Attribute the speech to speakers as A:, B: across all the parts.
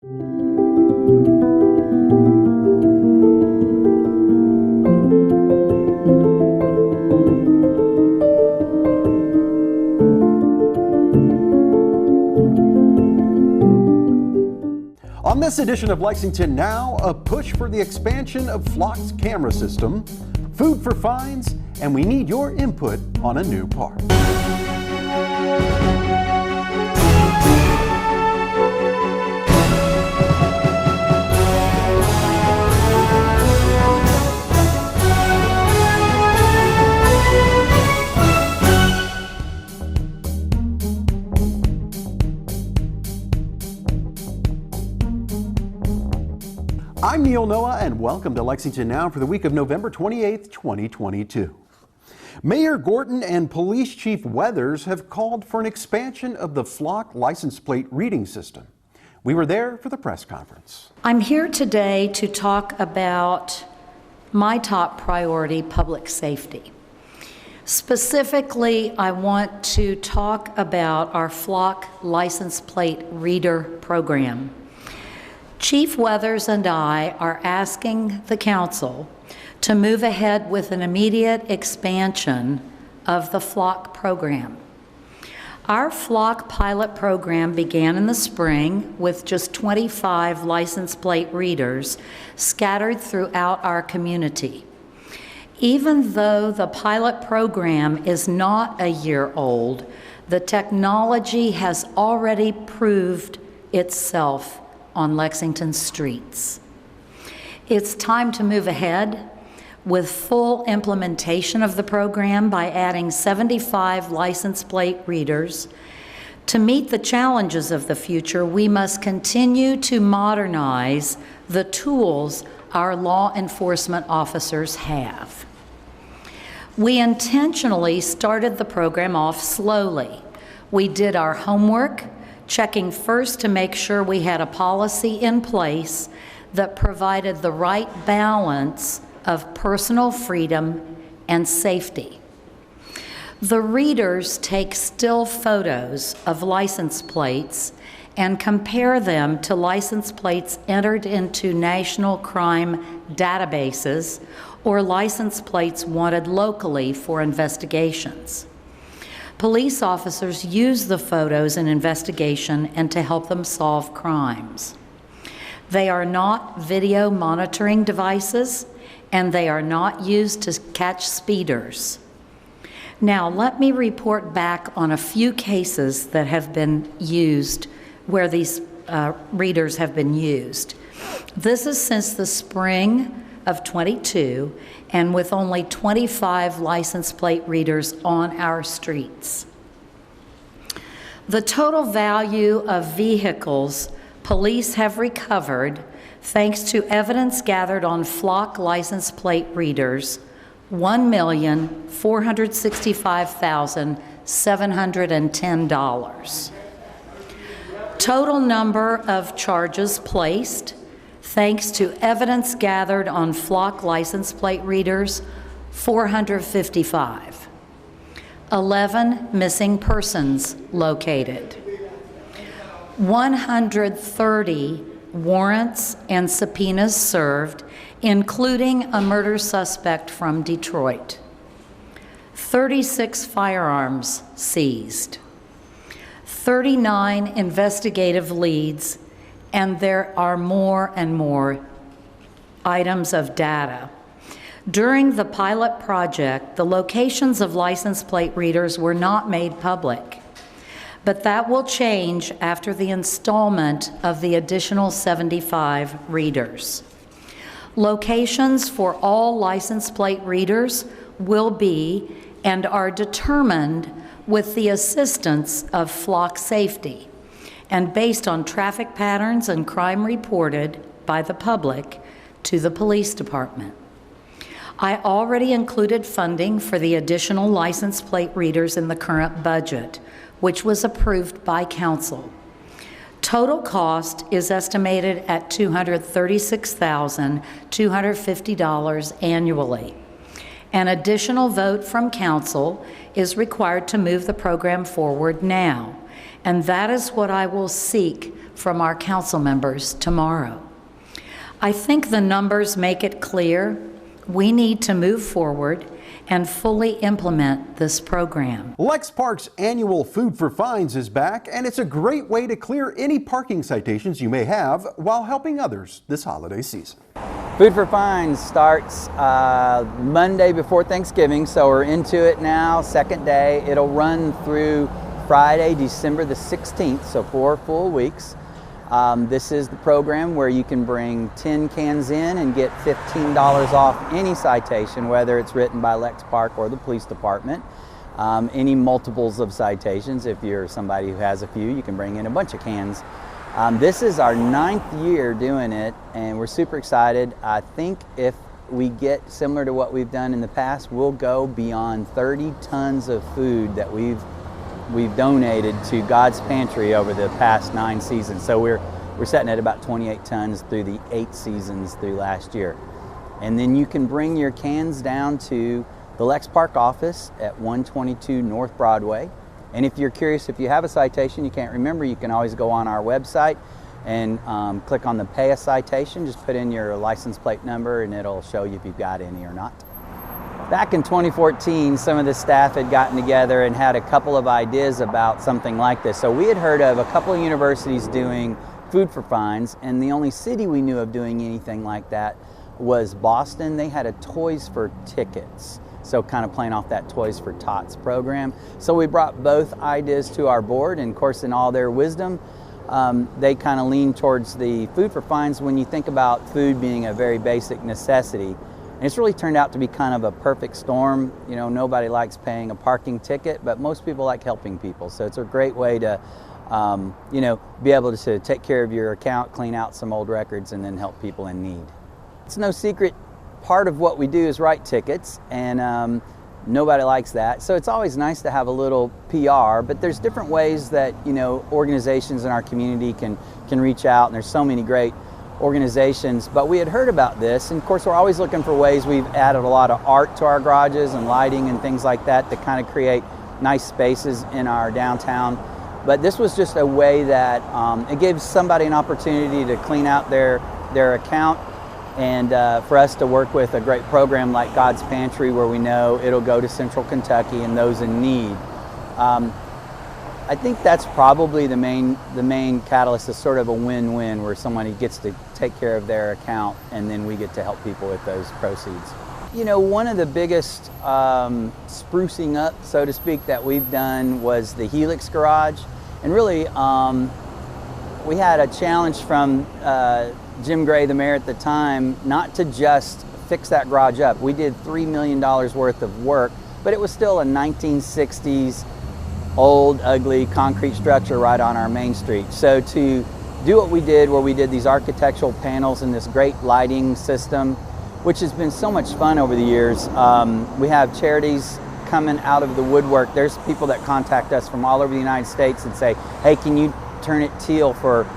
A: On this edition of Lexington Now, a push for the expansion of Flock's camera system, food for fines, and we need your input on a new park. I'm Neil Noah, and welcome to Lexington Now for the week of November 28th, 2022. Mayor Gorton and Police Chief Weathers have called for an expansion of the Flock license plate reading system. We were there for the press conference.
B: I'm here today to talk about my top priority, public safety. Specifically, I want to talk about our Flock license plate reader program. Chief Weathers and I are asking the council to move ahead with an immediate expansion of the Flock program. Our Flock pilot program began in the spring with just 25 license plate readers scattered throughout our community. Even though the pilot program is not a year old, the technology has already proved itself on Lexington streets. It's time to move ahead with full implementation of the program by adding 75 license plate readers. To meet the challenges of the future, we must continue to modernize the tools our law enforcement officers have. We intentionally started the program off slowly. We did our homework, checking first to make sure we had a policy in place that provided the right balance of personal freedom and safety. The readers take still photos of license plates and compare them to license plates entered into national crime databases or license plates wanted locally for investigations. Police officers use the photos in investigation and to help them solve crimes. They are not video monitoring devices, and they are not used to catch speeders. Now, let me report back on a few cases that have been used, where these readers have been used. This is since the spring of 22, and with only 25 license plate readers on our streets. The total value of vehicles police have recovered, thanks to evidence gathered on Flock license plate readers, $1,465,710. Total number of charges placed, thanks to evidence gathered on Flock license plate readers, 455. 11 missing persons located. 130 warrants and subpoenas served, including a murder suspect from Detroit. 36 firearms seized. 39 investigative leads, and there are more and more items of data. During the pilot project, the locations of license plate readers were not made public, but that will change after the installment of the additional 75 readers. Locations for all license plate readers will be and are determined with the assistance of Flock Safety and based on traffic patterns and crime reported by the public to the police department. I already included funding for the additional license plate readers in the current budget, which was approved by council. Total cost is estimated at $236,250 annually. An additional vote from council is required to move the program forward now, and that is what I will seek from our council members tomorrow. I think the numbers make it clear we need to move forward and fully implement this program.
A: Lex Park's annual Food for Fines is back, and it's a great way to clear any parking citations you may have while helping others this holiday season.
C: Food for Fines starts Monday before Thanksgiving, so we're into it now, second day. It'll run through Friday, December the 16th, so 4 full weeks. This is the program where you can bring 10 cans in and get $15 off any citation, whether it's written by Lex Park or the police department. Any multiples of citations. If you're somebody who has a few, you can bring in a bunch of cans. This is our 9th year doing it, and we're super excited. I think if we get similar to what we've done in the past, we'll go beyond 30 tons of food that we've donated to God's Pantry over the past 9 seasons. So we're sitting at about 28 tons through the 8 seasons through last year. And then you can bring your cans down to the Lex Park office at 122 North Broadway. And if you're curious, if you have a citation you can't remember, you can always go on our website and click on the Pay a Citation. Just put in your license plate number and it'll show you if you've got any or not. Back in 2014, some of the staff had gotten together and had a couple of ideas about something like this. So we had heard of a couple of universities doing Food for Fines, and the only city we knew of doing anything like that was Boston. They had a Toys for Tickets, so kind of playing off that Toys for Tots program. So we brought both ideas to our board, and of course in all their wisdom, they kind of lean towards the Food for Fines when you think about food being a very basic necessity. And it's really turned out to be kind of a perfect storm. You know, nobody likes paying a parking ticket, but most people like helping people. So it's a great way to, you know, be able to take care of your account, clean out some old records, and then help people in need. It's no secret, part of what we do is write tickets, and nobody likes that. So it's always nice to have a little PR, but there's different ways that, you know, organizations in our community can reach out, and there's so many great organizations. But we had heard about this, and of course we're always looking for ways. We've added a lot of art to our garages and lighting and things like that to kind of create nice spaces in our downtown. But this was just a way that it gives somebody an opportunity to clean out their account, and for us to work with a great program like God's Pantry, where we know it'll go to Central Kentucky and those in need. I think that's probably the main catalyst, is sort of a win-win, where somebody gets to take care of their account and then we get to help people with those proceeds. You know, one of the biggest sprucing up, so to speak, that we've done was the Helix Garage. And really, we had a challenge from Jim Gray, the mayor at the time, not to just fix that garage up. We did $3 million worth of work, but it was still a 1960s old, ugly concrete structure right on our main street. So to do what we did, where we did these architectural panels and this great lighting system, which has been so much fun over the years. We have charities coming out of the woodwork. There's people that contact us from all over the United States and say, hey, can you turn it teal for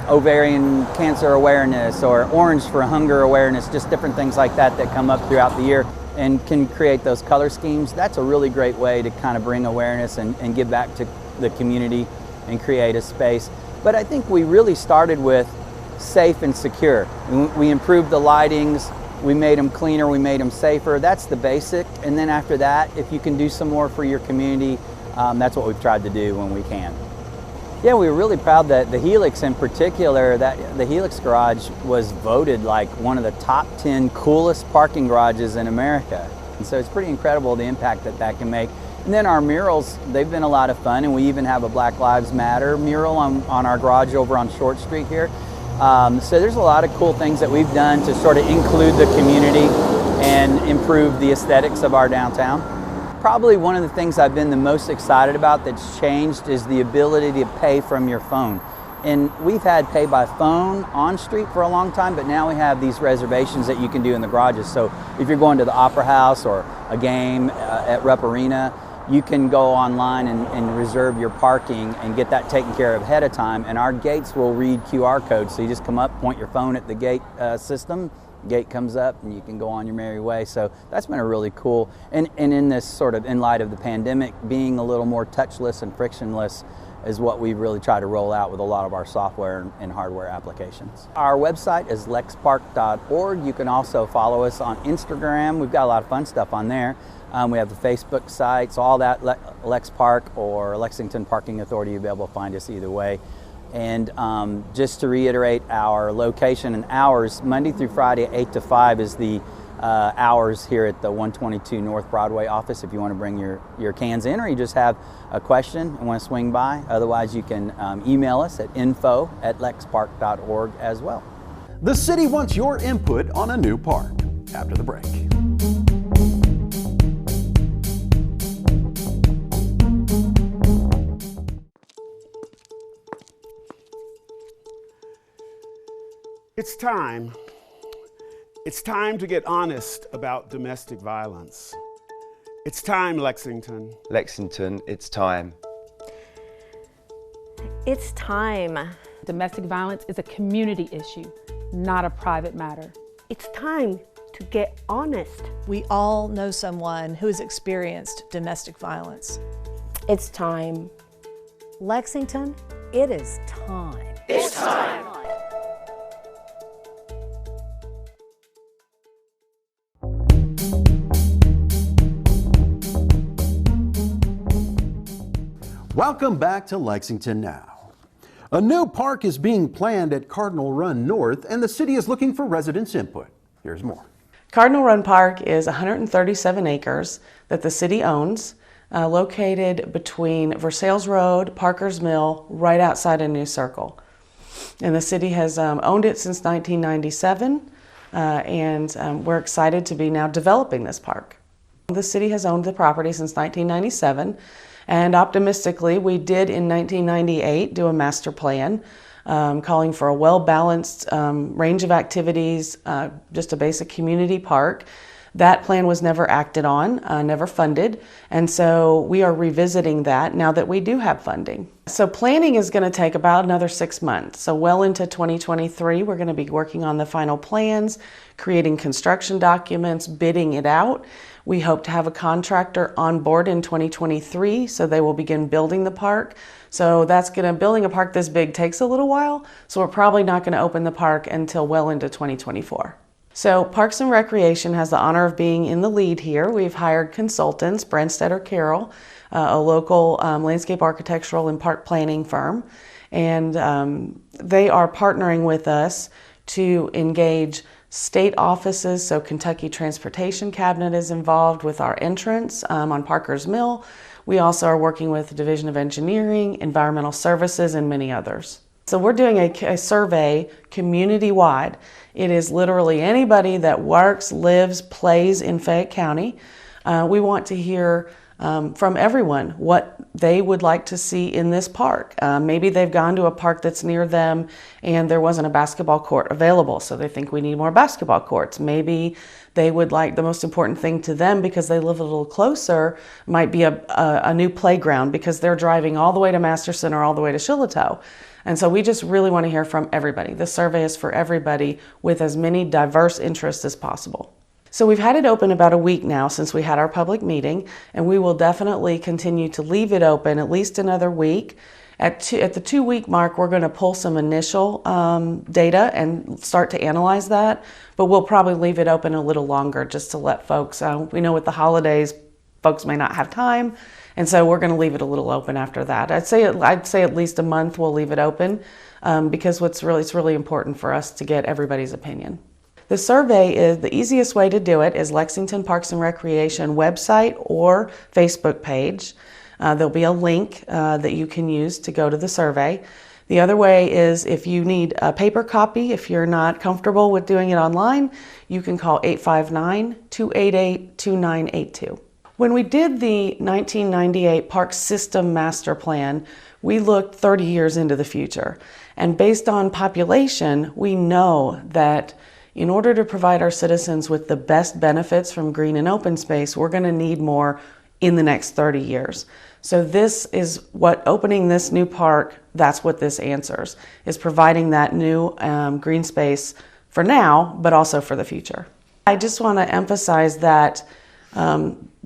C: ovarian cancer awareness, or orange for hunger awareness, just different things like that that come up throughout the year, and can create those color schemes. That's a really great way to kind of bring awareness and give back to the community and create a space. But I think we really started with safe and secure. We improved the lightings, we made them cleaner, we made them safer. That's the basic. And then after that, if you can do some more for your community, that's what we've tried to do when we can. Yeah, we were really proud that the Helix in particular, that the Helix Garage was voted like one of the top 10 coolest parking garages in America. And so it's pretty incredible the impact that that can make. And then our murals, they've been a lot of fun, and we even have a Black Lives Matter mural on our garage over on Short Street here. So there's a lot of cool things that we've done to sort of include the community and improve the aesthetics of our downtown. Probably one of the things I've been the most excited about that's changed is the ability to pay from your phone. And we've had pay by phone on street for a long time, but now we have these reservations that you can do in the garages. So if you're going to the Opera House or a game at Rupp Arena, you can go online and reserve your parking and get that taken care of ahead of time. And our gates will read QR codes. So you just come up, point your phone at the gate system, gate comes up, and you can go on your merry way. So that's been a really cool, and in this sort of, in light of the pandemic, being a little more touchless and frictionless, is what we really try to roll out with a lot of our software and hardware applications. Our website is lexpark.org. You can also follow us on Instagram. We've got a lot of fun stuff on there. We have the Facebook site, so all that, Lex Park or Lexington Parking Authority, you'll be able to find us either way. And just to reiterate our location and hours, Monday through Friday, 8 to 5 is the hours here at the 122 North Broadway office if you want to bring your cans in, or you just have a question and want to swing by. Otherwise, you can email us at info@lexpark.org as well.
A: The city wants your input on a new park. After the break.
D: It's time. It's time to get honest about domestic violence. It's time, Lexington.
E: Lexington, it's time.
F: It's time.
G: Domestic violence is a community issue, not a private matter.
F: It's time to get honest.
H: We all know someone who has experienced domestic violence.
F: It's time.
B: Lexington, it is time.
E: It's time.
A: Welcome back to Lexington Now. A new park is being planned at Cardinal Run North, and the city is looking for residents' input. Here's more.
I: Cardinal Run Park is 137 acres that the city owns, located between Versailles Road, Parker's Mill, right outside of New Circle. And the city has owned it since 1997, and we're excited to be now developing this park. The city has owned the property since 1997. And optimistically, we did in 1998 do a master plan calling for a well-balanced range of activities, just a basic community park. That plan was never acted on, never funded, and so we are revisiting that now that we do have funding. So planning is going to take about another 6 months. So well into 2023, we're going to be working on the final plans, creating construction documents, bidding it out. We hope to have a contractor on board in 2023, so they will begin building the park. So building a park this big takes a little while, so we're probably not going to open the park until well into 2024. So Parks and Recreation has the honor of being in the lead here. We've hired consultants, Branstetter Carroll, a local landscape architectural and park planning firm, and they are partnering with us to engage state offices. So Kentucky Transportation Cabinet is involved with our entrance on Parker's Mill. We also are working with the Division of Engineering, Environmental Services, and many others. So we're doing a survey community-wide. It is literally anybody that works, lives, plays in Fayette County. We want to hear from everyone what they would like to see in this park. Maybe they've gone to a park that's near them and there wasn't a basketball court available, so they think we need more basketball courts. Maybe they would like, the most important thing to them because they live a little closer might be a new playground because they're driving all the way to Masterson or all the way to Shiloh. And so we just really want to hear from everybody. This survey is for everybody with as many diverse interests as possible. So we've had it open about a week now since we had our public meeting, and we will definitely continue to leave it open at least another week. At the 2-week mark, we're going to pull some initial data and start to analyze that, but we'll probably leave it open a little longer just to let folks, we know with the holidays, folks may not have time, and so we're going to leave it a little open after that. I'd say at least a month we'll leave it open because it's really important for us to get everybody's opinion. The survey is, the easiest way to do it is Lexington Parks and Recreation website or Facebook page. There'll be a link that you can use to go to the survey. The other way is if you need a paper copy, if you're not comfortable with doing it online, you can call 859-288-2982. When we did the 1998 Park System Master Plan, we looked 30 years into the future. And based on population, we know that in order to provide our citizens with the best benefits from green and open space, we're going to need more in the next 30 years. So this is what opening this new park, that's what this answers, is providing that new green space for now, but also for the future. I just want to emphasize that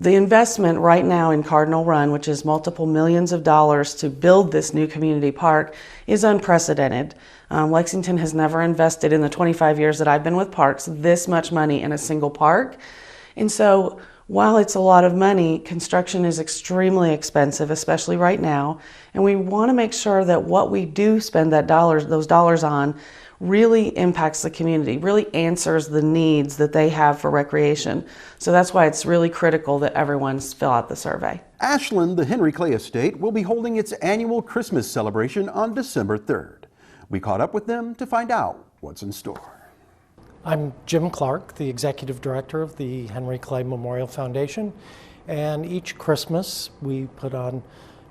I: The investment right now in Cardinal Run, which is multiple millions of dollars to build this new community park, is unprecedented. Lexington has never invested in the 25 years that I've been with parks this much money in a single park. And so while it's a lot of money, construction is extremely expensive, especially right now. And we want to make sure that what we do spend those dollars on really impacts the community, really answers the needs that they have for recreation. So that's why it's really critical that everyone fill out the survey.
A: Ashland, the Henry Clay Estate, will be holding its annual Christmas celebration on December 3rd. We caught up with them to find out what's in store.
J: I'm Jim Clark, the Executive Director of the Henry Clay Memorial Foundation, and each Christmas we put on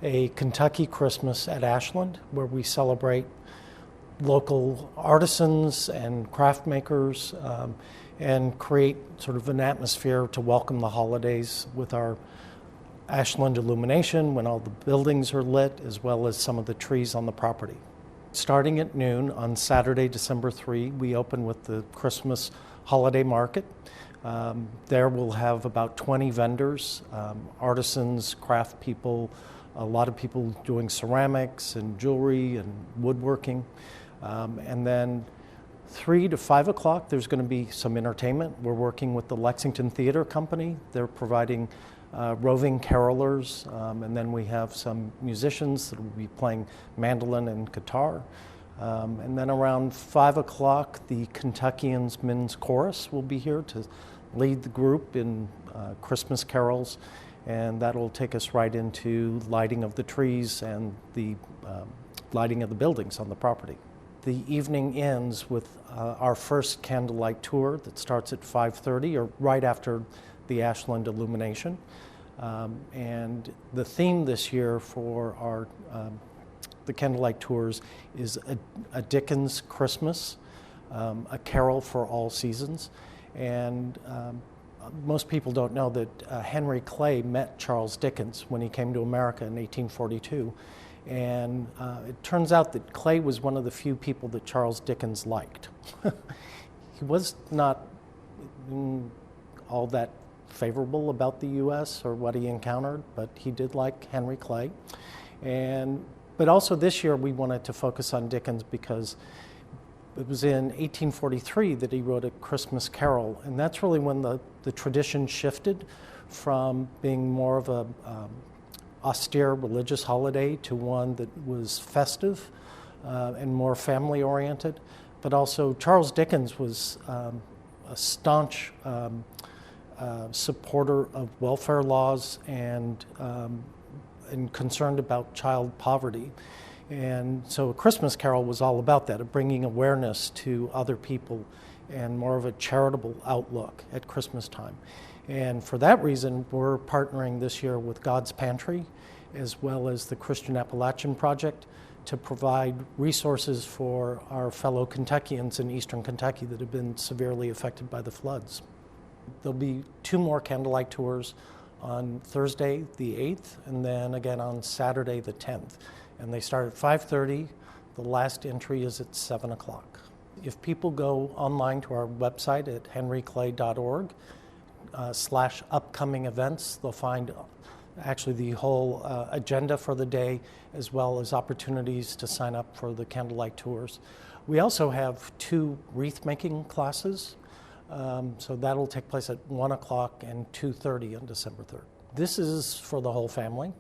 J: a Kentucky Christmas at Ashland, where we celebrate local artisans and craft makers and create sort of an atmosphere to welcome the holidays with our Ashland illumination when all the buildings are lit, as well as some of the trees on the property. Starting at noon on Saturday, December 3, we open with the Christmas holiday market. There we'll have about 20 vendors, artisans, craft people, a lot of people doing ceramics and jewelry and woodworking. And then 3 to 5 o'clock, there's going to be some entertainment. We're working with the Lexington Theater Company. They're providing roving carolers, and then we have some musicians that will be playing mandolin and guitar. And then around 5 o'clock, the Kentuckians Men's Chorus will be here to lead the group in Christmas carols, and that'll take us right into lighting of the trees and the lighting of the buildings on the property. The evening ends with our first candlelight tour that starts at 5:30 or right after the Ashland illumination. And the theme this year for our the candlelight tours is a Dickens Christmas, a carol for all seasons. And most people don't know that Henry Clay met Charles Dickens when he came to America in 1842. And it turns out that Clay was one of the few people that Charles Dickens liked. He was not all that favorable about the U.S. or what he encountered, but he did like Henry Clay. But also this year we wanted to focus on Dickens because it was in 1843 that he wrote A Christmas Carol, and that's really when the tradition shifted from being more of a austere religious holiday to one that was festive and more family-oriented. But also Charles Dickens was a staunch supporter of welfare laws and concerned about child poverty. And so A Christmas Carol was all about that, of bringing awareness to other people and more of a charitable outlook at Christmas time. And for that reason, we're partnering this year with God's Pantry, as well as the Christian Appalachian Project, to provide resources for our fellow Kentuckians in eastern Kentucky that have been severely affected by the floods. There'll be 2 more candlelight tours on Thursday, the 8th, and then again on Saturday, the 10th. And they start at 5:30. The last entry is at 7 o'clock. If people go online to our website at henryclay.org, /upcoming events, they'll find actually the whole agenda for the day, as well as opportunities to sign up for the candlelight tours. We also have 2 wreath making classes, so that'll take place at 1 o'clock and 2:30 on December 3rd. This is for the whole family,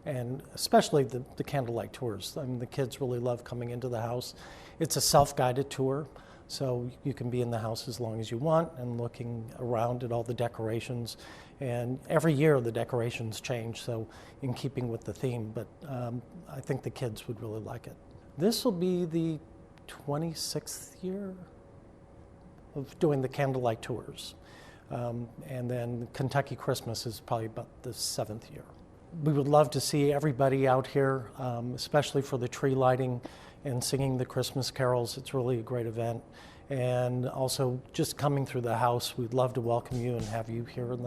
J: and especially the candlelight tours. I mean, the kids really love coming into the house. It's a self-guided tour, so you can be in the house as long as you want and looking around at all the decorations. And every year the decorations change, so in keeping with the theme, but I think the kids would really like it. This will be the 26th year of doing the candlelight tours. And then Kentucky Christmas is probably about the 7th year. We would love to see everybody out here, especially for the tree lighting and singing the Christmas carols. It's really a great event. And also just coming through the house, we'd love to welcome you and have you here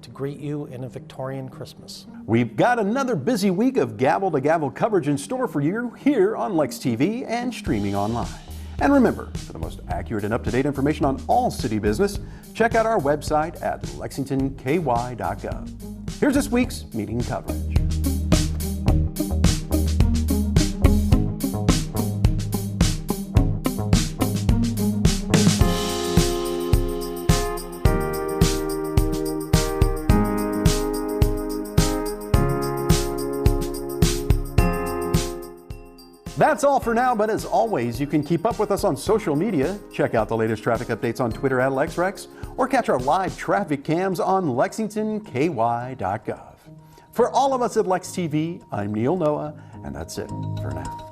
J: to greet you in a Victorian Christmas.
A: We've got another busy week of gavel-to-gavel coverage in store for you here on Lex TV and streaming online. And remember, for the most accurate and up-to-date information on all city business, check out our website at lexingtonky.gov. Here's this week's meeting coverage. That's all for now, but as always, you can keep up with us on social media. Check out the latest traffic updates on Twitter at LexRex, or catch our live traffic cams on lexingtonky.gov. For all of us at Lex TV, I'm Neil Noah, and that's it for now.